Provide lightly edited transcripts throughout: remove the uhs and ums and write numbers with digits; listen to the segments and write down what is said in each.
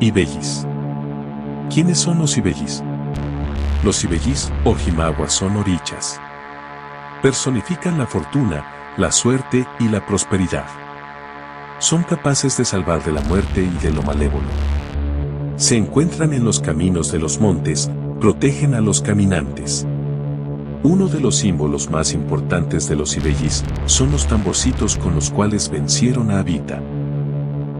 Ibellis. ¿Quiénes son los ibellis? Los ibellis o jimaguas son orichas. Personifican la fortuna, la suerte y la prosperidad. Son capaces de salvar de la muerte y de lo malévolo. Se encuentran en los caminos de los montes, protegen a los caminantes. Uno de los símbolos más importantes de los ibellis son los tamborcitos con los cuales vencieron a Abita.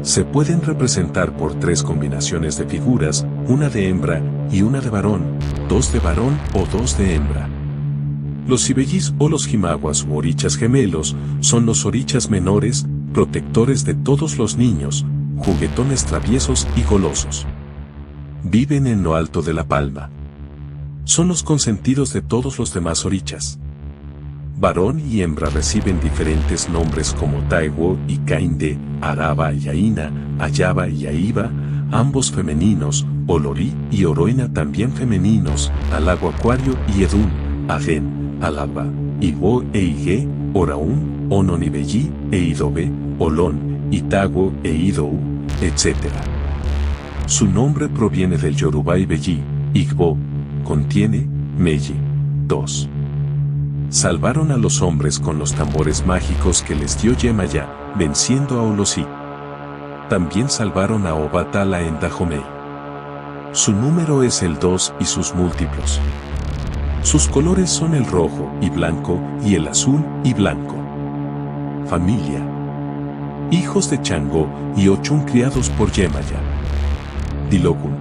Se pueden representar por 3 combinaciones de figuras, una de hembra y una de varón, 2 de varón o 2 de hembra. Los ibellis o los jimaguas u orichas gemelos son los orichas menores, protectores de todos los niños, juguetones traviesos y golosos. Viven en lo alto de la palma. Son los consentidos de todos los demás orichas. Varón y hembra reciben diferentes nombres como Taewo y Kainde, Araba y Aina, Ayaba y Aiba, ambos femeninos, Olori y Oroina también femeninos, Alago Acuario y Edún, Agen, Alaba, Iwo e Ige, Oraún, Ononibelli e Idobe, Olón, Itago e Idou, etc. Su nombre proviene del Yoruba Ibelli, Igbo, contiene, Meji. 2. Salvaron a los hombres con los tambores mágicos que les dio Yemaya, venciendo a Olosi. También salvaron a Obatala en Dahomey. Su número es el 2 y sus múltiplos. Sus colores son el rojo y blanco y el azul y blanco. Familia. Hijos de Changó y Ochun criados por Yemaya. Dilogun.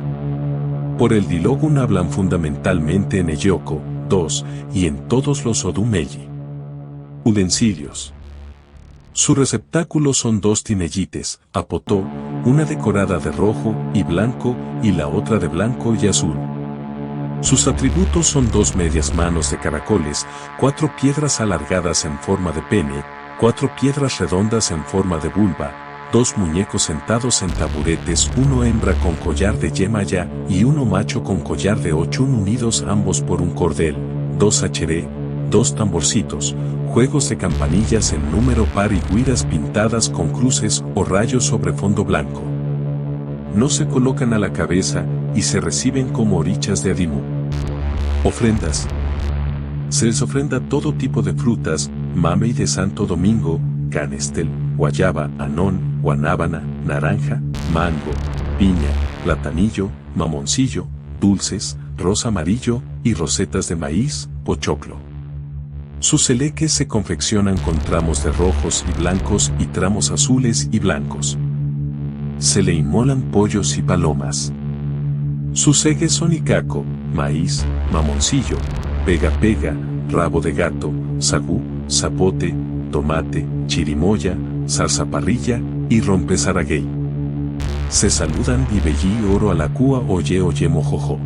Por el Dilogun hablan fundamentalmente en Eyoko, 2, y en todos los Odumeyi. Utensilios. Su receptáculo son 2 tinellites, apotó, una decorada de rojo y blanco y la otra de blanco y azul. Sus atributos son 2 medias manos de caracoles, 4 piedras alargadas en forma de pene, 4 piedras redondas en forma de vulva, 2 muñecos sentados en taburetes, 1 hembra con collar de Yemaya y 1 macho con collar de Ochun unidos ambos por un cordel, 2 acheré, 2 tamborcitos, juegos de campanillas en número par y guiras pintadas con cruces o rayos sobre fondo blanco. No se colocan a la cabeza y se reciben como orichas de Adimu. Ofrendas. Se les ofrenda todo tipo de frutas, mamey de Santo Domingo, canestel, guayaba, anón, guanábana, naranja, mango, piña, platanillo, mamoncillo, dulces, rosa amarillo y rosetas de maíz, pochoclo. Sus eleques se confeccionan con tramos de rojos y blancos y tramos azules y blancos. Se le inmolan pollos y palomas. Sus ejes son icaco, maíz, mamoncillo, pega, rabo de gato, sagú, zapote, tomate, chirimoya, zarzaparrilla y rompezaraguey. Se saludan Ibelli oro alacúa oye mojojo.